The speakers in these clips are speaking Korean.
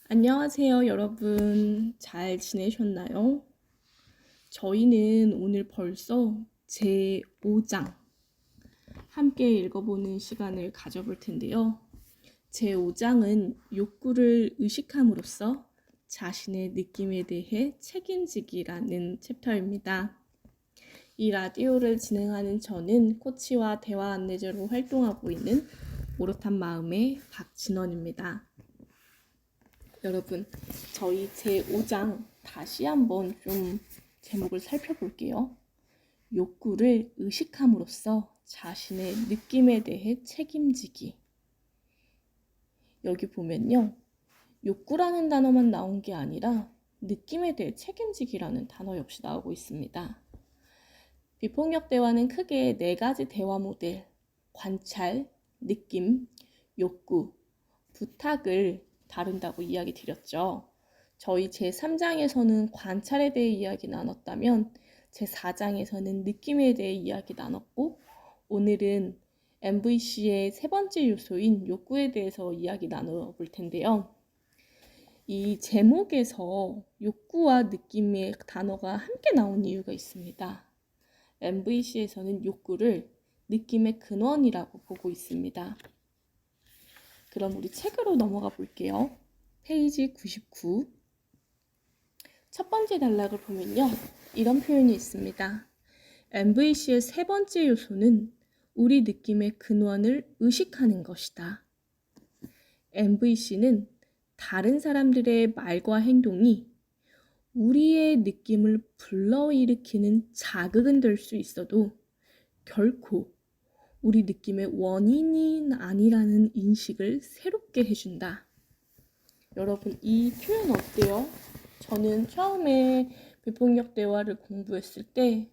안녕하세요, 여러분. 잘 지내셨나요? 저희는 오늘 벌써 제5장 함께 읽어보는 시간을 가져볼 텐데요. 제5장은 욕구를 의식함으로써 자신의 느낌에 대해 책임지기라는 챕터입니다. 이 라디오를 진행하는 저는 코치와 대화 안내자로 활동하고 있는 오롯한 마음의 박진원입니다. 여러분, 저희 제5장 다시 한번 좀 제목을 살펴볼게요. 욕구를 의식함으로써 자신의 느낌에 대해 책임지기. 여기 보면요, 욕구라는 단어만 나온 게 아니라 느낌에 대해 책임지기라는 단어 역시 나오고 있습니다. 비폭력 대화는 크게 4가지 대화 모델, 관찰, 느낌, 욕구, 부탁을 다룬다고 이야기 드렸죠. 저희 제3장에서는 관찰에 대해 이야기 나눴다면 제4장에서는 느낌에 대해 이야기 나눴고, 오늘은 MVC의 3번째 요소인 욕구에 대해서 이야기 나눠볼 텐데요. 이 제목에서 욕구와 느낌의 단어가 함께 나온 이유가 있습니다. MVC에서는 욕구를 느낌의 근원이라고 보고 있습니다. 그럼 우리 책으로 넘어가 볼게요. 페이지 99. 첫 번째 단락을 보면요, 이런 표현이 있습니다. MVC의 3번째 요소는 우리 느낌의 근원을 의식하는 것이다. MVC는 다른 사람들의 말과 행동이 우리의 느낌을 불러일으키는 자극은 될 수 있어도 결코 우리 느낌의 원인이 아니라는 인식을 새롭게 해준다. 여러분, 이 표현 어때요? 저는 처음에 비폭력 대화를 공부했을 때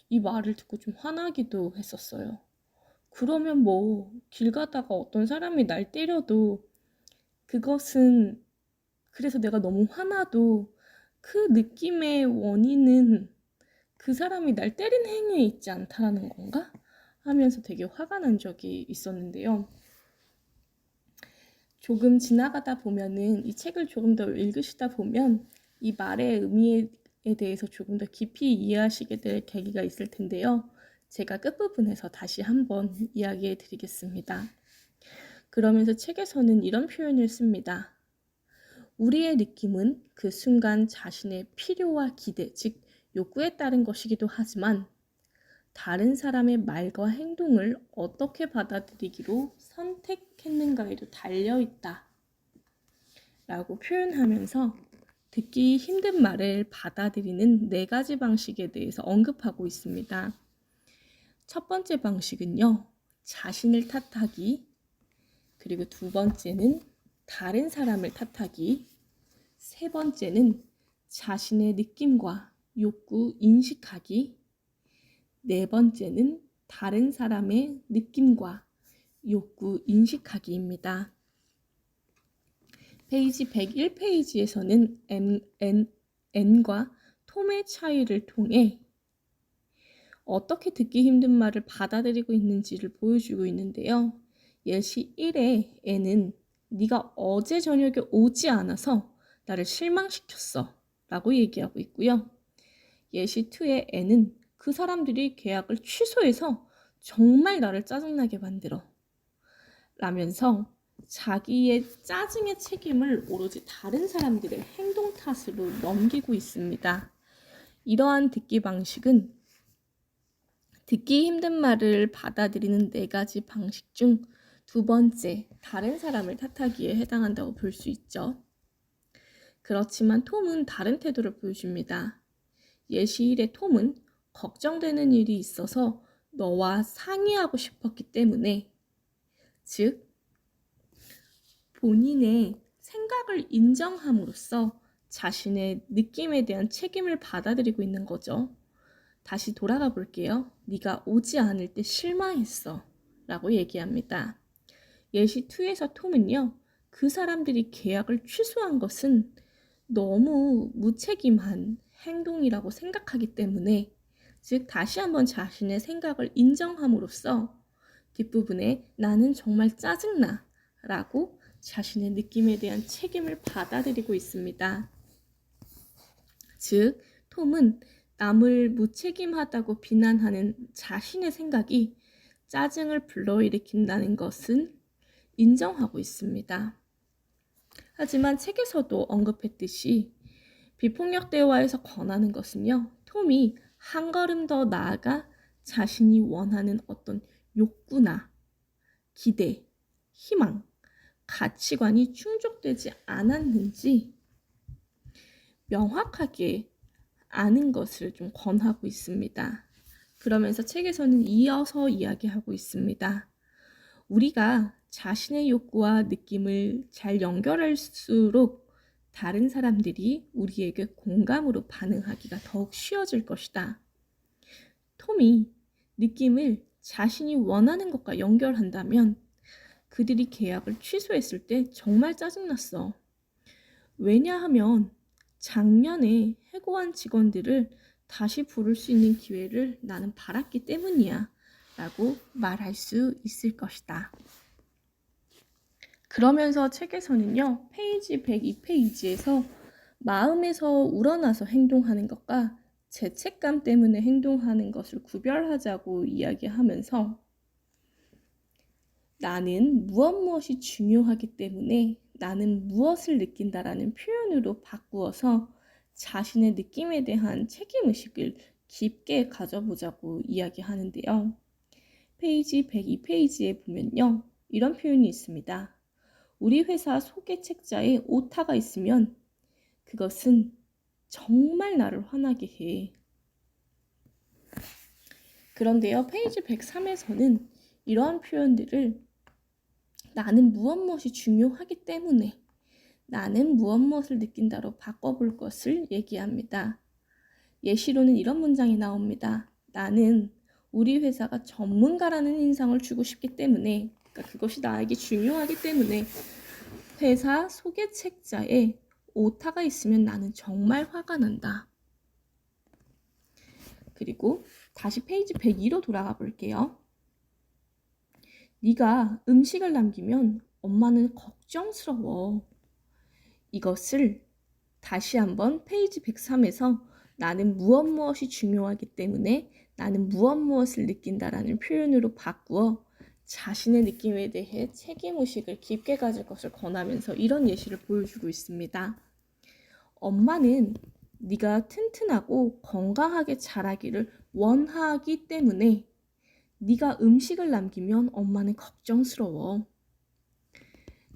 이 말을 듣고 좀 화나기도 했었어요. 그러면 뭐 길 가다가 어떤 사람이 날 때려도 그것은, 그래서 내가 너무 화나도 그 느낌의 원인은 그 사람이 날 때린 행위에 있지 않다라는 건가? 하면서 되게 화가 난 적이 있었는데요. 조금 지나가다 보면은, 이 책을 조금 더 읽으시다 보면 이 말의 의미에 대해서 조금 더 깊이 이해하시게 될 계기가 있을 텐데요. 제가 끝부분에서 다시 한번 이야기해 드리겠습니다. 그러면서 책에서는 이런 표현을 씁니다. 우리의 느낌은 그 순간 자신의 필요와 기대, 즉 욕구에 따른 것이기도 하지만 다른 사람의 말과 행동을 어떻게 받아들이기로 선택했는가에도 달려있다 라고 표현하면서 듣기 힘든 말을 받아들이는 4가지 방식에 대해서 언급하고 있습니다. 첫 번째 방식은요, 자신을 탓하기, 그리고 2번째는 다른 사람을 탓하기, 3번째는 자신의 느낌과 욕구 인식하기, 4번째는 다른 사람의 느낌과 욕구 인식하기입니다. 페이지 101페이지에서는 N과 톰의 차이를 통해 어떻게 듣기 힘든 말을 받아들이고 있는지를 보여주고 있는데요. 예시 1의 N은 네가 어제 저녁에 오지 않아서 나를 실망시켰어 라고 얘기하고 있고요. 예시 2의 N은 그 사람들이 계약을 취소해서 정말 나를 짜증나게 만들어 라면서 자기의 짜증의 책임을 오로지 다른 사람들의 행동 탓으로 넘기고 있습니다. 이러한 듣기 방식은 듣기 힘든 말을 받아들이는 4가지 방식 중 2번째, 다른 사람을 탓하기에 해당한다고 볼 수 있죠. 그렇지만 톰은 다른 태도를 보여줍니다. 예시 1의 톰은 걱정되는 일이 있어서 너와 상의하고 싶었기 때문에, 즉 본인의 생각을 인정함으로써 자신의 느낌에 대한 책임을 받아들이고 있는 거죠. 다시 돌아가 볼게요. 네가 오지 않을 때 실망했어 라고 얘기합니다. 예시 2에서 톰은요, 그 사람들이 계약을 취소한 것은 너무 무책임한 행동이라고 생각하기 때문에, 즉 다시 한번 자신의 생각을 인정함으로써 뒷부분에 나는 정말 짜증나 라고 자신의 느낌에 대한 책임을 받아들이고 있습니다. 즉, 톰은 남을 무책임하다고 비난하는 자신의 생각이 짜증을 불러일으킨다는 것은 인정하고 있습니다. 하지만 책에서도 언급했듯이 비폭력 대화에서 권하는 것은요, 톰이 한 걸음 더 나아가 자신이 원하는 어떤 욕구나 기대, 희망, 가치관이 충족되지 않았는지 명확하게 아는 것을 좀 권하고 있습니다. 그러면서 책에서는 이어서 이야기하고 있습니다. 우리가 자신의 욕구와 느낌을 잘 연결할수록 다른 사람들이 우리에게 공감으로 반응하기가 더욱 쉬워질 것이다. 톰이 느낌을 자신이 원하는 것과 연결한다면 그들이 계약을 취소했을 때 정말 짜증났어. 왜냐하면 작년에 해고한 직원들을 다시 부를 수 있는 기회를 나는 바랐기 때문이야 라고 말할 수 있을 것이다. 그러면서 책에서는요, 페이지 102페이지에서 마음에서 우러나서 행동하는 것과 죄책감 때문에 행동하는 것을 구별하자고 이야기하면서 나는 무엇이 중요하기 때문에 나는 무엇을 느낀다라는 표현으로 바꾸어서 자신의 느낌에 대한 책임의식을 깊게 가져보자고 이야기하는데요. 페이지 102페이지에 보면요, 이런 표현이 있습니다. 우리 회사 소개 책자에 오타가 있으면 그것은 정말 나를 화나게 해. 그런데요, 페이지 103에서는 이러한 표현들을 나는 무엇이 중요하기 때문에 나는 무엇을 느낀다로 바꿔볼 것을 얘기합니다. 예시로는 이런 문장이 나옵니다. 나는 우리 회사가 전문가라는 인상을 주고 싶기 때문에, 그러니까 그것이 나에게 중요하기 때문에 회사 소개 책자에 오타가 있으면 나는 정말 화가 난다. 그리고 다시 페이지 102로 돌아가 볼게요. 네가 음식을 남기면 엄마는 걱정스러워. 이것을 다시 한번 페이지 103에서 나는 무엇이 중요하기 때문에 나는 무엇을 느낀다라는 표현으로 바꾸어 자신의 느낌에 대해 책임의식을 깊게 가질 것을 권하면서 이런 예시를 보여주고 있습니다. 엄마는 네가 튼튼하고 건강하게 자라기를 원하기 때문에 네가 음식을 남기면 엄마는 걱정스러워.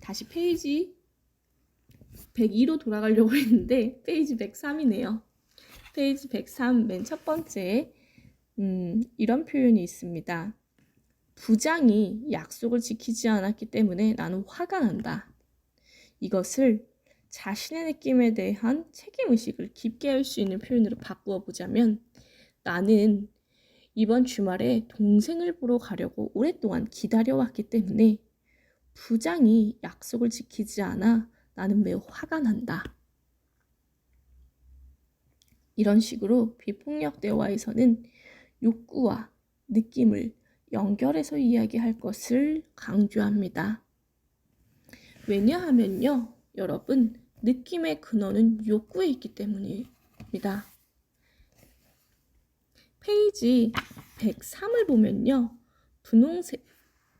다시 페이지 102로 돌아가려고 했는데 페이지 103이네요. 페이지 103 맨 첫 번째에 이런 표현이 있습니다. 부장이 약속을 지키지 않았기 때문에 나는 화가 난다. 이것을 자신의 느낌에 대한 책임의식을 깊게 할 수 있는 표현으로 바꾸어 보자면 나는 이번 주말에 동생을 보러 가려고 오랫동안 기다려왔기 때문에 부장이 약속을 지키지 않아 나는 매우 화가 난다. 이런 식으로 비폭력 대화에서는 욕구와 느낌을 연결해서 이야기할 것을 강조합니다. 왜냐하면요, 여러분, 느낌의 근원은 욕구에 있기 때문입니다. 페이지 103을 보면요, 분홍색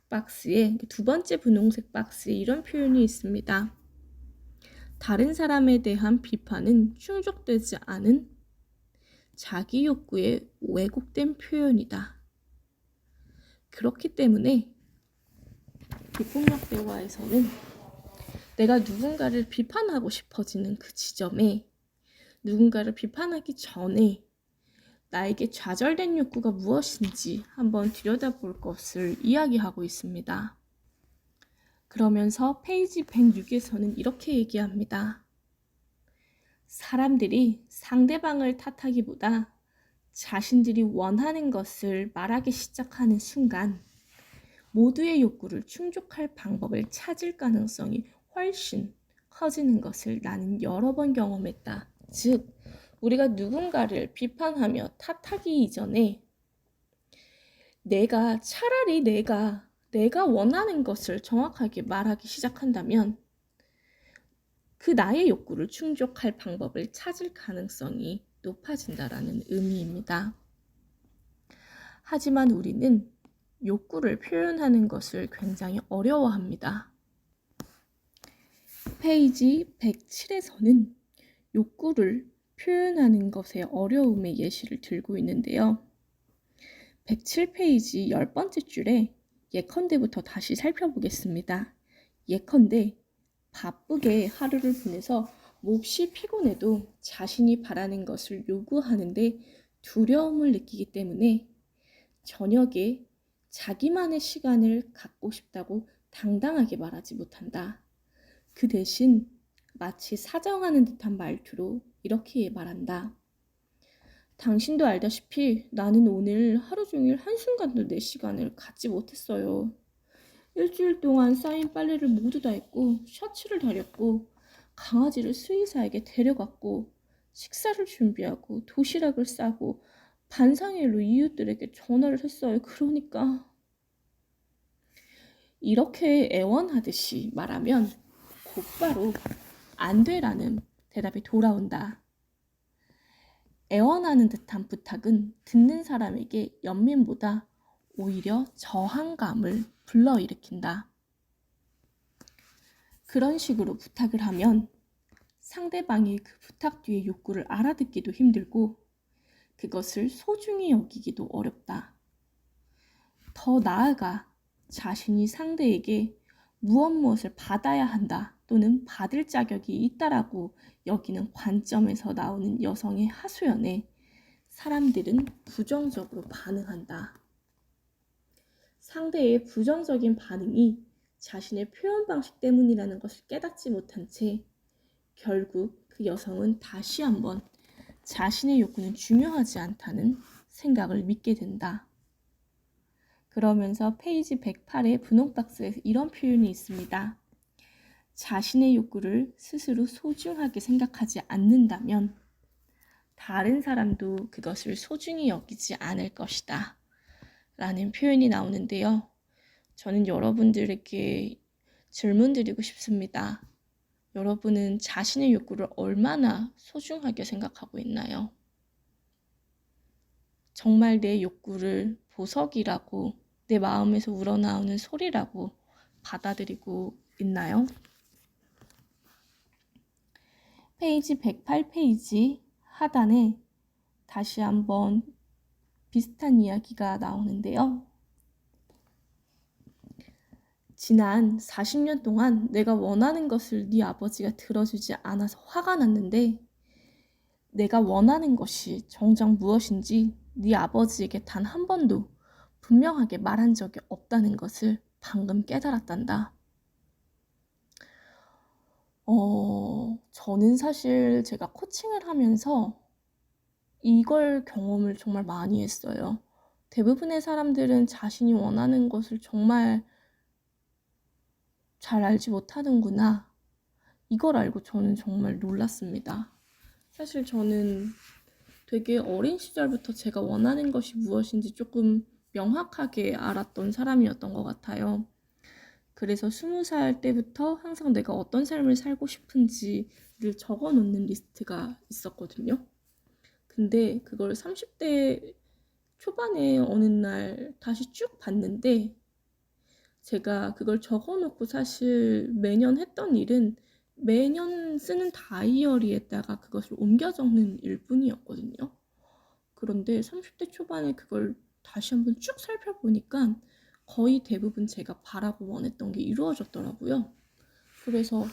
박스에, 두 번째 분홍색 박스에 이런 표현이 있습니다. 다른 사람에 대한 비판은 충족되지 않은 자기 욕구의 왜곡된 표현이다. 그렇기 때문에 비폭력 대화에서는 내가 누군가를 비판하고 싶어지는 그 지점에 누군가를 비판하기 전에 나에게 좌절된 욕구가 무엇인지 한번 들여다볼 것을 이야기하고 있습니다. 그러면서 페이지 106에서는 이렇게 얘기합니다. 사람들이 상대방을 탓하기보다 자신들이 원하는 것을 말하기 시작하는 순간 모두의 욕구를 충족할 방법을 찾을 가능성이 훨씬 커지는 것을 나는 여러 번 경험했다. 즉, 우리가 누군가를 비판하며 탓하기 이전에 차라리 내가 원하는 것을 정확하게 말하기 시작한다면 그 나의 욕구를 충족할 방법을 찾을 가능성이 높아진다라는 의미입니다. 하지만 우리는 욕구를 표현하는 것을 굉장히 어려워합니다. 페이지 107에서는 욕구를 표현하는 것의 어려움의 예시를 들고 있는데요. 107페이지 10번째 줄에 예컨대부터 다시 살펴보겠습니다. 예컨대 바쁘게 하루를 보내서 몹시 피곤해도 자신이 바라는 것을 요구하는데 두려움을 느끼기 때문에 저녁에 자기만의 시간을 갖고 싶다고 당당하게 말하지 못한다. 그 대신 마치 사정하는 듯한 말투로 이렇게 말한다. 당신도 알다시피 나는 오늘 하루 종일 한순간도 내 시간을 갖지 못했어요. 일주일 동안 쌓인 빨래를 모두 다 했고 셔츠를 다렸고 강아지를 수의사에게 데려갔고 식사를 준비하고 도시락을 싸고 반상회로 이웃들에게 전화를 했어요. 그러니까 이렇게 애원하듯이 말하면 곧바로 안 돼라는 대답이 돌아온다. 애원하는 듯한 부탁은 듣는 사람에게 연민보다 오히려 저항감을 불러일으킨다. 그런 식으로 부탁을 하면 상대방이 그 부탁 뒤의 욕구를 알아듣기도 힘들고 그것을 소중히 여기기도 어렵다. 더 나아가 자신이 상대에게 무엇을 받아야 한다 또는 받을 자격이 있다라고 여기는 관점에서 나오는 여성의 하소연에 사람들은 부정적으로 반응한다. 상대의 부정적인 반응이 자신의 표현 방식 때문이라는 것을 깨닫지 못한 채 결국 그 여성은 다시 한번 자신의 욕구는 중요하지 않다는 생각을 믿게 된다. 그러면서 페이지 108의 분홍박스에 이런 표현이 있습니다. 자신의 욕구를 스스로 소중하게 생각하지 않는다면 다른 사람도 그것을 소중히 여기지 않을 것이다 라는 표현이 나오는데요. 저는 여러분들에게 질문 드리고 싶습니다. 여러분은 자신의 욕구를 얼마나 소중하게 생각하고 있나요? 정말 내 욕구를 보석이라고 내 마음에서 우러나오는 소리라고 받아들이고 있나요? 페이지 108페이지 하단에 다시 한번 비슷한 이야기가 나오는데요. 지난 40년 동안 내가 원하는 것을 네 아버지가 들어주지 않아서 화가 났는데 내가 원하는 것이 정작 무엇인지 네 아버지에게 단 한 번도 분명하게 말한 적이 없다는 것을 방금 깨달았단다. 저는 사실 제가 코칭을 하면서 이걸 경험을 정말 많이 했어요. 대부분의 사람들은 자신이 원하는 것을 정말 잘 알지 못하는구나. 이걸 알고 저는 정말 놀랐습니다. 사실 저는 되게 어린 시절부터 제가 원하는 것이 무엇인지 조금 명확하게 알았던 사람이었던 것 같아요. 그래서 20살 때부터 항상 내가 어떤 삶을 살고 싶은지를 적어 놓는 리스트가 있었거든요. 근데 그걸 30대 초반에 어느 날 다시 쭉 봤는데 제가 그걸 적어 놓고 사실 매년 했던 일은 매년 쓰는 다이어리에다가 그것을 옮겨 적는 일뿐이었거든요. 그런데 30대 초반에 그걸 다시 한번 쭉 살펴보니까 거의 대부분 제가 바라고 원했던 게 이루어졌더라고요. 그래서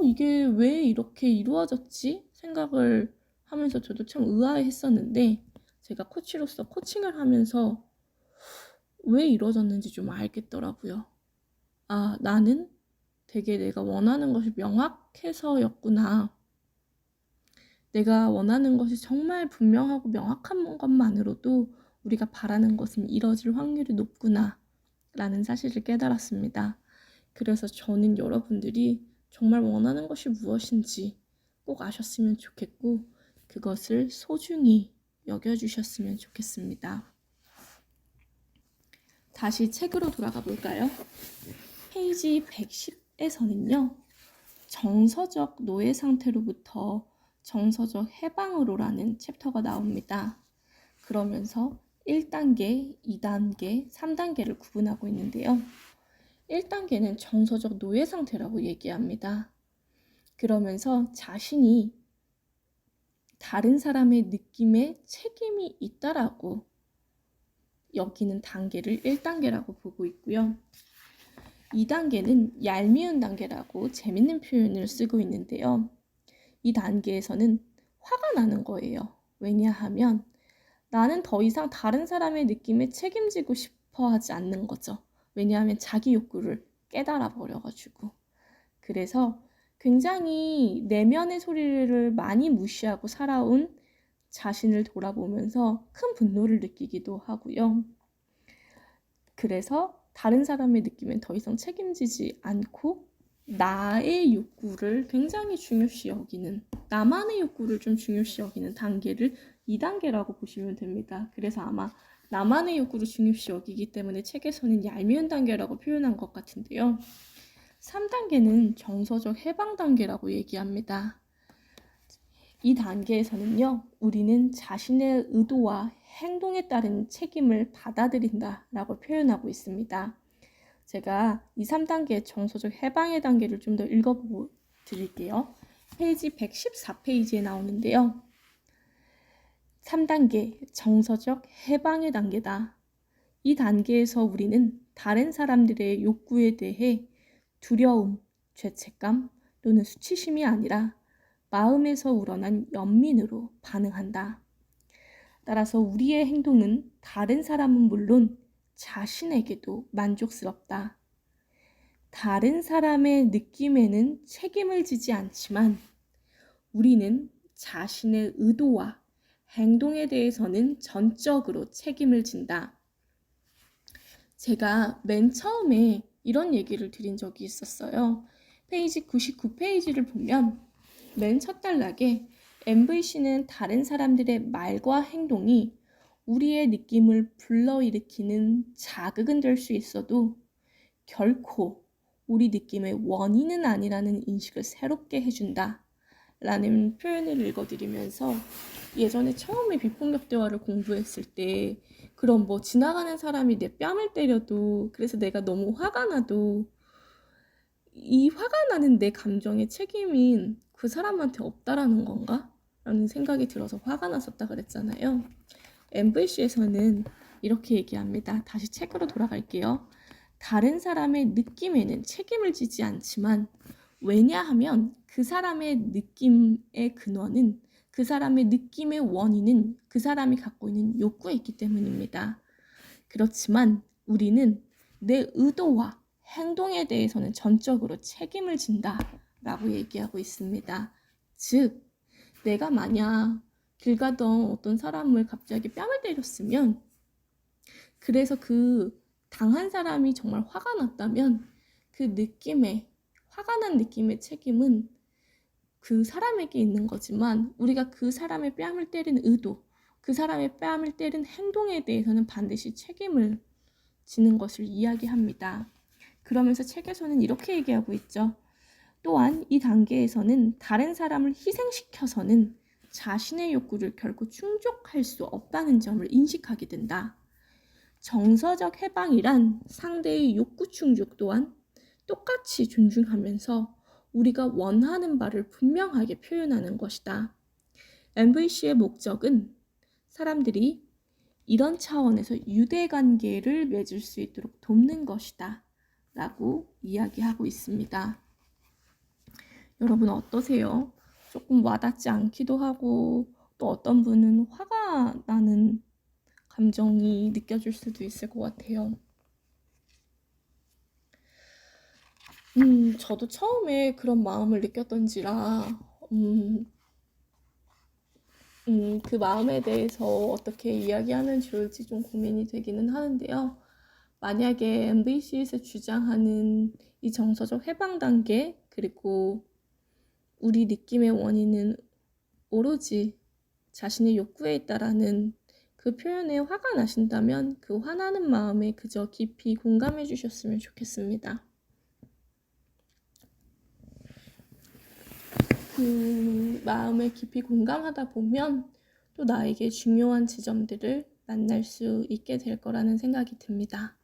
이게 왜 이렇게 이루어졌지? 생각을 하면서 저도 참 의아해했었는데 제가 코치로서 코칭을 하면서 왜 이루어졌는지 좀 알겠더라고요. 아, 나는 되게 내가 원하는 것이 명확해서였구나. 내가 원하는 것이 정말 분명하고 명확한 것만으로도 우리가 바라는 것은 이뤄질 확률이 높구나 라는 사실을 깨달았습니다. 그래서 저는 여러분들이 정말 원하는 것이 무엇인지 꼭 아셨으면 좋겠고 그것을 소중히 여겨주셨으면 좋겠습니다. 다시 책으로 돌아가 볼까요? 페이지 110에서는요. 정서적 노예 상태로부터 정서적 해방으로라는 챕터가 나옵니다. 그러면서 1단계, 2단계, 3단계를 구분하고 있는데요. 1단계는 정서적 노예 상태라고 얘기합니다. 그러면서 자신이 다른 사람의 느낌에 책임이 있다라고 여기는 단계를 1단계라고 보고 있고요. 2단계는 얄미운 단계라고 재밌는 표현을 쓰고 있는데요. 이 단계에서는 화가 나는 거예요. 왜냐하면 나는 더 이상 다른 사람의 느낌에 책임지고 싶어 하지 않는 거죠. 왜냐하면 자기 욕구를 깨달아 버려가지고. 그래서 굉장히 내면의 소리를 많이 무시하고 살아온 자신을 돌아보면서 큰 분노를 느끼기도 하고요. 그래서 다른 사람의 느낌엔 더 이상 책임지지 않고 나의 욕구를 굉장히 중요시 여기는, 나만의 욕구를 좀 중요시 여기는 단계를 2단계라고 보시면 됩니다. 그래서 아마 나만의 욕구를 중요시 여기기 때문에 책에서는 얄미운 단계라고 표현한 것 같은데요. 3단계는 정서적 해방 단계라고 얘기합니다. 이 단계에서는요, 우리는 자신의 의도와 행동에 따른 책임을 받아들인다 라고 표현하고 있습니다. 제가 이 3단계 정서적 해방의 단계를 좀 더 읽어보고 드릴게요. 페이지 114페이지에 나오는데요. 3단계 정서적 해방의 단계다. 이 단계에서 우리는 다른 사람들의 욕구에 대해 두려움, 죄책감 또는 수치심이 아니라 마음에서 우러난 연민으로 반응한다. 따라서 우리의 행동은 다른 사람은 물론 자신에게도 만족스럽다. 다른 사람의 느낌에는 책임을 지지 않지만 우리는 자신의 의도와 행동에 대해서는 전적으로 책임을 진다. 제가 맨 처음에 이런 얘기를 드린 적이 있었어요. 페이지 99페이지를 보면 맨 첫 단락에 MVC는 다른 사람들의 말과 행동이 우리의 느낌을 불러일으키는 자극은 될 수 있어도 결코 우리 느낌의 원인은 아니라는 인식을 새롭게 해준다 라는 표현을 읽어드리면서 예전에 처음에 비폭력 대화를 공부했을 때 그럼 뭐 지나가는 사람이 내 뺨을 때려도, 그래서 내가 너무 화가 나도 이 화가 나는 내 감정의 책임인 그 사람한테 없다라는 건가? 라는 생각이 들어서 화가 났었다 그랬잖아요. MVC에서는 이렇게 얘기합니다. 다시 책으로 돌아갈게요. 다른 사람의 느낌에는 책임을 지지 않지만 왜냐하면 그 사람의 느낌의 근원은, 그 사람의 느낌의 원인은 그 사람이 갖고 있는 욕구에 있기 때문입니다. 그렇지만 우리는 내 의도와 행동에 대해서는 전적으로 책임을 진다 라고 얘기하고 있습니다. 즉, 내가 만약 길 가던 어떤 사람을 갑자기 뺨을 때렸으면, 그래서 그 당한 사람이 정말 화가 났다면 그 느낌의, 화가 난 느낌의 책임은 그 사람에게 있는 거지만 우리가 그 사람의 뺨을 때린 의도, 그 사람의 뺨을 때린 행동에 대해서는 반드시 책임을 지는 것을 이야기합니다. 그러면서 책에서는 이렇게 얘기하고 있죠. 또한 이 단계에서는 다른 사람을 희생시켜서는 자신의 욕구를 결코 충족할 수 없다는 점을 인식하게 된다. 정서적 해방이란 상대의 욕구 충족 또한 똑같이 존중하면서 우리가 원하는 바를 분명하게 표현하는 것이다. MVC의 목적은 사람들이 이런 차원에서 유대관계를 맺을 수 있도록 돕는 것이다 라고 이야기하고 있습니다. 여러분 어떠세요? 조금 와닿지 않기도 하고 또 어떤 분은 화가 나는 감정이 느껴질 수도 있을 것 같아요. 저도 처음에 그런 마음을 느꼈던지라 그 마음에 대해서 어떻게 이야기하면 좋을지 좀 고민이 되기는 하는데요. 만약에 MVC에서 주장하는 이 정서적 해방 단계, 그리고 우리 느낌의 원인은 오로지 자신의 욕구에 있다라는 그 표현에 화가 나신다면 그 화나는 마음에 그저 깊이 공감해 주셨으면 좋겠습니다. 그 마음을 깊이 공감하다 보면 또 나에게 중요한 지점들을 만날 수 있게 될 거라는 생각이 듭니다.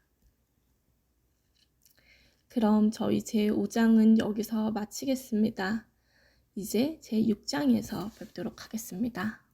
그럼 저희 제5장은 여기서 마치겠습니다. 이제 제6장에서 뵙도록 하겠습니다.